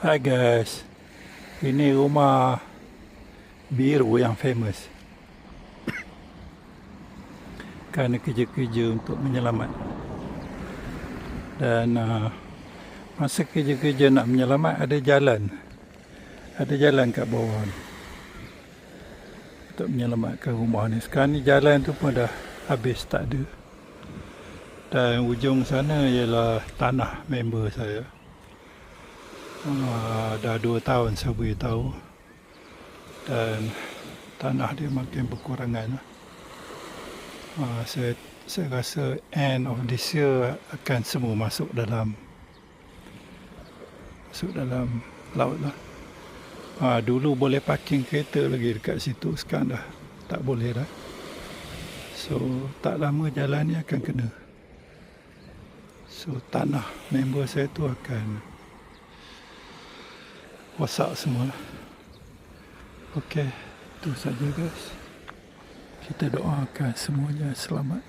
Hai guys, ini rumah biru yang famous kerana kerja-kerja untuk menyelamat. Dan masa kerja-kerja nak menyelamat ada jalan kat bawah ni untuk menyelamatkan rumah ni. Sekarang ni jalan tu pun dah habis, tak ada. Dan ujung sana ialah tanah member saya. Dah 2 tahun saya beritahu, dan tanah dia makin berkurangan. Saya rasa end of this year akan semua masuk dalam laut lah. Dulu boleh parking kereta lagi dekat situ, sekarang dah tak boleh dah. So tak lama jalan ni akan kena. So tanah member saya tu akan rosak semua. Okey, itu saja guys. Kita doakan semuanya selamat.